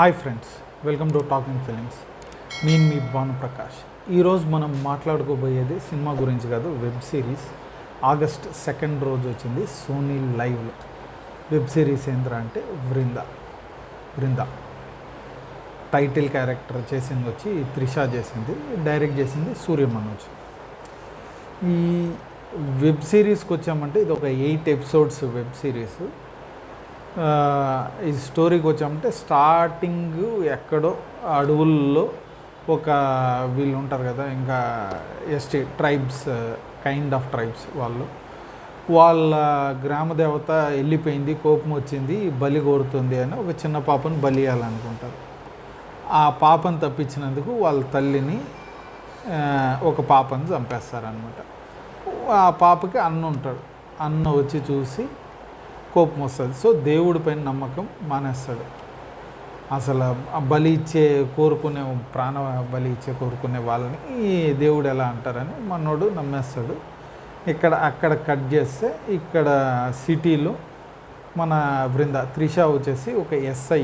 Hi friends, welcome to talking films. నేను మీ భానుప్రకాష్. ఈరోజు మనం మాట్లాడుకోబోయేది సినిమా గురించి కాదు, వెబ్ సిరీస్. ఆగస్ట్ 2 రోజు వచ్చింది సోనీ లైవ్లో. వెబ్ సిరీస్ ఏంద్రా అంటే బృందా. టైటిల్ క్యారెక్టర్ చేసింది వచ్చి త్రిష చేసింది, డైరెక్ట్ చేసింది సూర్య మనోజ్. ఈ వెబ్ సిరీస్కి వచ్చామంటే ఇది ఒక 8 ఎపిసోడ్స్ వెబ్ సిరీస్. ఈ స్టోరీకి వచ్చామంటే స్టార్టింగ్ ఎక్కడో అడవుల్లో ఒక వీళ్ళు ఉంటారు కదా, ఇంకా ST tribes, kind of tribes వాళ్ళ గ్రామదేవత వెళ్ళిపోయింది, కోపం వచ్చింది, బలి కోరుతుంది అని ఒక చిన్న పాపను బలి ఇవ్వాలనుకుంటారు. ఆ పాపను తప్పించినందుకు వాళ్ళ తల్లిని ఒక పాపను చంపేస్తారనమాట. ఆ పాపకి అన్న ఉంటాడు, అన్న వచ్చి చూసి కోపం వస్తుంది. సో దేవుడి పైన నమ్మకం మానేస్తాడు. అసలు బలి ఇచ్చే కోరుకునే ప్రాణ బలి ఇచ్చే కోరుకునే వాళ్ళని ఈ దేవుడు ఎలా అంటారని మనోడు నమ్మేస్తాడు. అక్కడ కట్ చేస్తే ఇక్కడ సిటీలో మన త్రిష వచ్చేసి ఒక ఎస్ఐ,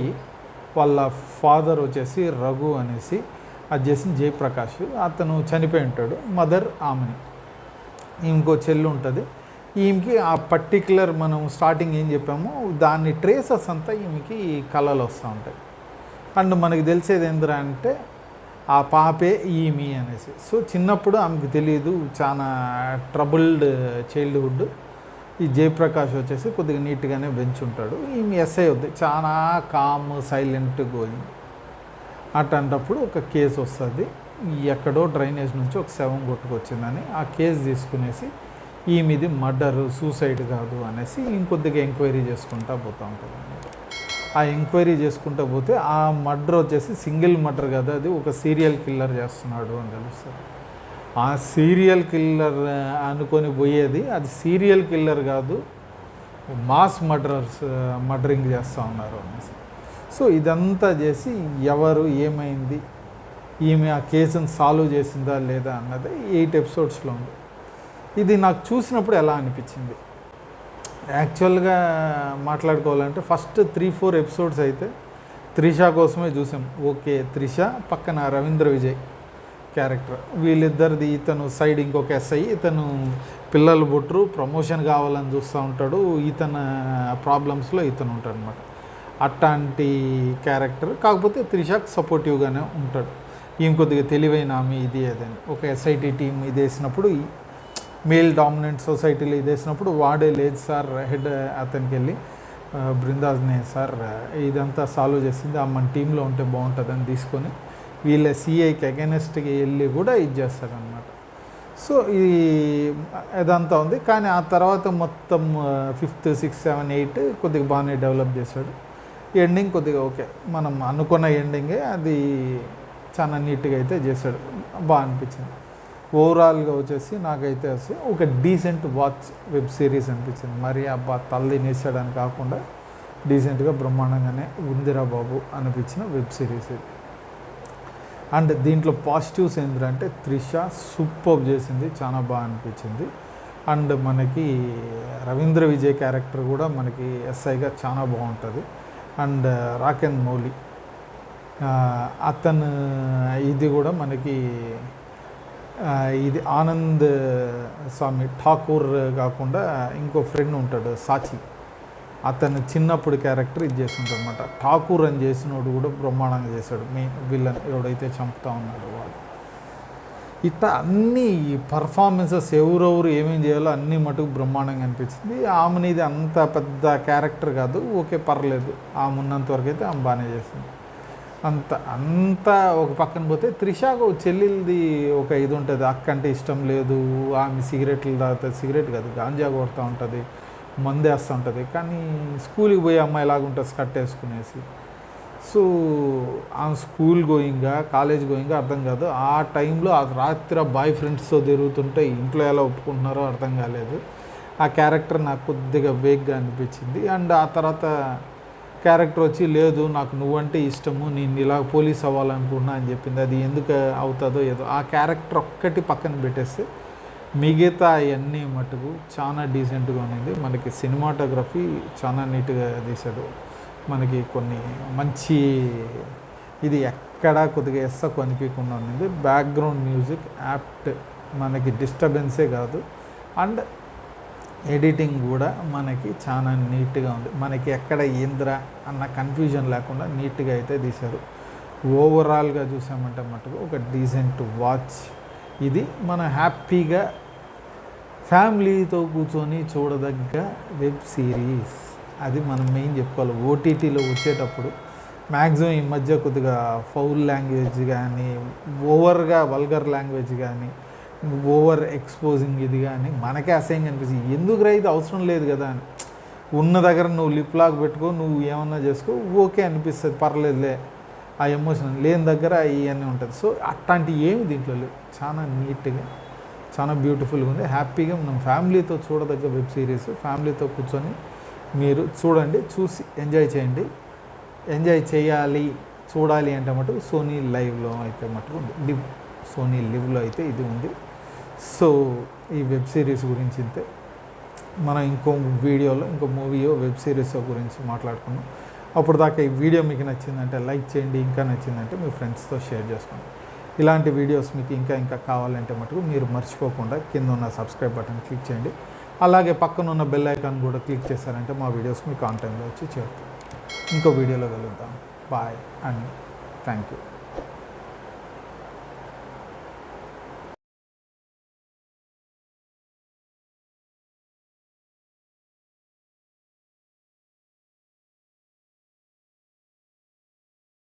వాళ్ళ ఫాదర్ వచ్చేసి రఘు అనేసి, అది చేసిన జయప్రకాష్, అతను చనిపోయి ఉంటాడు. మదర్ ఆమెని, ఇంకో చెల్లి ఉంటుంది. ఈమెకి ఆ పర్టిక్యులర్ మనం స్టార్టింగ్ ఏం చెప్పామో దాన్ని ట్రేసెస్ అంతా ఈమెకి కళలు వస్తూ ఉంటాయి. అండ్ మనకి తెలిసేది ఏంద్రా అంటే ఆ పాపే ఈమె అనేసి. సో చిన్నప్పుడు ఆమెకు తెలియదు, చాలా ట్రబుల్డ్ చైల్డ్హుడ్. ఈ జయప్రకాష్ వచ్చేసి కొద్దిగా నీట్గానే పెంచుంటాడు. ఈమె ఎస్ఐ వద్దు, చాలా కామ్ సైలెంట్ గోయింగ్. అట్లాంటప్పుడు ఒక కేసు వస్తుంది, ఎక్కడో డ్రైనేజ్ నుంచి ఒక శవం కొట్టుకొచ్చిందని. ఆ కేసు తీసుకునేసి ఈమెది మర్డర్, సూసైడ్ కాదు అనేసి ఇంకొద్దిగా ఎంక్వైరీ చేసుకుంటూ పోతూ ఉంటుంది అన్నమాట. ఆ ఎంక్వైరీ చేసుకుంటూ పోతే ఆ మర్డర్ వచ్చేసి సింగిల్ మర్డర్ కాదు, అది ఒక సీరియల్ కిల్లర్ చేస్తున్నాడు అని తెలుస్తుంది. ఆ సీరియల్ కిల్లర్ అనుకొని పోయేది అది సీరియల్ కిల్లర్ కాదు, మాస్ మర్డరింగ్ చేస్తూ ఉన్నారు అనేసి. సో ఇదంతా చేసి ఎవరు ఏమైంది, ఈమె ఆ కేసును సాల్వ్ చేసిందా లేదా అన్నది 8 ఎపిసోడ్స్లో ఉంది. ఇది నాకు చూసినప్పుడు ఎలా అనిపించింది, యాక్చువల్గా మాట్లాడుకోవాలంటే ఫస్ట్ 3-4 ఎపిసోడ్స్ అయితే త్రిష కోసమే చూసాం. ఓకే, త్రిష పక్కన రవీంద్ర విజయ్ క్యారెక్టర్, వీళ్ళిద్దరిది. ఇతను సైడ్ ఇంకొక ఎస్ఐ, ఇతను పిల్లలు పుట్టరు, ప్రమోషన్ కావాలని చూస్తూ ఉంటాడు, ఇతను ప్రాబ్లమ్స్లో ఇతను ఉంటాడు అనమాట. అట్లాంటి క్యారెక్టర్, కాకపోతే త్రిషకు సపోర్టివ్గానే ఉంటాడు. ఈమె కొద్దిగా తెలివైన ఆమె, ఇది అదని. ఒక ఎస్ఐటి టీం ఇది వేసినప్పుడు, మేల్ డామినెంట్ సొసైటీలో ఇది వేసినప్పుడు వాడే లేదు సార్, హెడ్ అతనికి వెళ్ళి బృందాజ్నే సార్ ఇదంతా సాల్వ్ చేసింది, మన టీంలో ఉంటే బాగుంటుందని తీసుకొని వీళ్ళ సిఐకి అగెనెస్ట్గా వెళ్ళి కూడా ఇది చేస్తారనమాట. సో ఇదంతా ఉంది. కానీ ఆ తర్వాత మొత్తం 5th, 6th, 7th, 8th కొద్దిగా బాగానే డెవలప్ చేశాడు. ఎండింగ్ కొద్దిగా ఓకే, మనం అనుకున్న ఎండింగే, అది చాలా నీట్గా అయితే చేశాడు, బాగా అనిపించింది. ఓవరాల్గా వచ్చేసి నాకైతే ఒక డీసెంట్ వాచ్ వెబ్ సిరీస్ అనిపించింది. మరి అబ్బా తల తినేసాడని కాకుండా డీసెంట్గా బ్రహ్మాండంగానే ఉందిరా బాబు అనిపించిన వెబ్ సిరీస్ ఇది. అండ్ దీంట్లో పాజిటివ్స్ ఏంటంటే త్రిష సూపర్ చేసింది, చాలా బాగా అనిపించింది. అండ్ మనకి రవీంద్ర విజయ్ క్యారెక్టర్ కూడా మనకి ఎస్ఐగా చాలా బాగుంటుంది. అండ్ రాకెన్ మౌలి అతను ఇది కూడా మనకి ఇది ఆనంద్ స్వామి ఠాకూర్ కాకుండా ఇంకో ఫ్రెండ్ ఉంటాడు సాచి, అతను చిన్నప్పుడు క్యారెక్టర్ ఇది చేస్తుంటాడు అనమాట. ఠాకూర్ అని చేసినోడు కూడా బ్రహ్మాండంగా చేశాడు, విల్లన్ ఎవడైతే చంపుతా ఉన్నాడు వాడు. ఇట్లా అన్ని పర్ఫార్మెన్సెస్ ఎవరెవరు ఏమేం చేయాలో అన్నీ మటుకు బ్రహ్మాండంగా అనిపించింది. ఆమెని ఇది అంత పెద్ద క్యారెక్టర్ కాదు, ఓకే పర్లేదు, ఆమె ఉన్నంత వరకు అయితే ఆమె బాగానే చేసింది. అంతా ఒక పక్కన పోతే త్రిషకు చెల్లెలది ఒక ఇది ఉంటుంది, అక్క అంటే ఇష్టం లేదు, ఆమె సిగరెట్లు తాగుతుంది, సిగరెట్ కాదు గాంజా కొడుతూ ఉంటుంది, మందేస్తూ ఉంటుంది. కానీ స్కూల్కి పోయి అమ్మాయి లాగుంటుంది స్కర్ట్ వేసుకునేసి. సో ఆమె స్కూల్ గోయింగా కాలేజ్ గోయింగా అర్థం కాదు. ఆ టైంలో ఆ రాత్రి బాయ్ ఫ్రెండ్స్తో తిరుగుతుంటే ఇంట్లో ఎలా ఒప్పుకుంటున్నారో అర్థం కాలేదు. ఆ క్యారెక్టర్ నాకు కొద్దిగా వేగ్గా అనిపించింది. అండ్ ఆ తర్వాత క్యారెక్టర్ వచ్చి లేదు నాకు నువ్వంటే ఇష్టము, నేను ఇలా పోలీస్ అవ్వాలనుకున్నా అని చెప్పింది. అది ఎందుకు అవుతుందో ఏదో, ఆ క్యారెక్టర్ ఒక్కటి పక్కన పెట్టేస్తే మిగతా అవన్నీ మటుకు చాలా డీసెంట్గా ఉన్నది. మనకి సినిమాటోగ్రఫీ చాలా నీట్గా తీశాడు. మనకి కొన్ని మంచి ఇది ఎక్కడా కొద్దిగా ఎస్సకు అనిపించకుండా ఉంది. బ్యాక్గ్రౌండ్ మ్యూజిక్ యాప్ట్, మనకి డిస్టర్బెన్సే కాదు, అండ్ ఎడిటింగ్ కూడా మనకి చాలా నీట్గా ఉంది. మనకి ఎక్కడ ఏంద్రా అన్న కన్ఫ్యూజన్ లేకుండా నీట్గా అయితే తీశారు. ఓవరాల్గా చూసామంటే మటుకు ఒక డీసెంట్ వాచ్. ఇది మన హ్యాపీగా ఫ్యామిలీతో కూర్చొని చూడదగ్గ వెబ్ సిరీస్. అది మనం మెయిన్ చెప్పుకోవాలి. ఓటీటీలో వచ్చేటప్పుడు మ్యాక్సిమం ఈ మధ్య కొద్దిగా ఫౌల్ లాంగ్వేజ్ కానీ, ఓవర్గా వల్గర్ లాంగ్వేజ్ కానీ, ఓవర్ ఎక్స్పోజింగ్ ఇది కానీ మనకే అసహ్యంగా అనిపిస్తుంది. ఎందుకురా ఇది అవసరం లేదు కదా అని. ఉన్న దగ్గర నువ్వు లిప్ లాక్ పెట్టుకో, నువ్వు ఏమన్నా చేసుకో, ఓకే అనిపిస్తుంది, పర్లేదులే. ఆ ఎమోషన్ లేని దగ్గర ఇవన్నీ ఉంటుంది. సో అట్లాంటి ఏమి దీంట్లో లేవు. చాలా నీట్గా, చాలా బ్యూటిఫుల్గా ఉంది. హ్యాపీగా మనం ఫ్యామిలీతో చూడదగ్గ వెబ్ సిరీస్. ఫ్యామిలీతో కూర్చొని మీరు చూడండి, చూసి ఎంజాయ్ చేయండి. ఎంజాయ్ చేయాలి, చూడాలి అంటే మటుకు సోనీ లైవ్లో అయితే మటుకు ఉంది. సోనీ లివ్లో అయితే ఇది ఉంది. సో ఈ వెబ్ సిరీస్ గురించి ఇంతే. మనం ఇంకో వీడియోలో ఇంకో మూవీయో వెబ్ సిరీస్ గురించి మాట్లాడుకున్నాం. అప్పుడు దాకా ఈ వీడియో మీకు నచ్చిందంటే లైక్ చేయండి, ఇంకా నచ్చిందంటే మీ ఫ్రెండ్స్తో షేర్ చేసుకోండి. ఇలాంటి వీడియోస్ మీకు ఇంకా కావాలంటే మటుకు మీరు మర్చిపోకుండా కింద ఉన్న సబ్స్క్రైబ్ బటన్ క్లిక్ చేయండి. అలాగే పక్కన ఉన్న బెల్ ఐకాన్ కూడా క్లిక్ చేశారంటే మా వీడియోస్ మీకు ఆన్ టైంలో వచ్చి చేరుతాయి. ఇంకో వీడియోలో కలుద్దాం. Bye and thank you.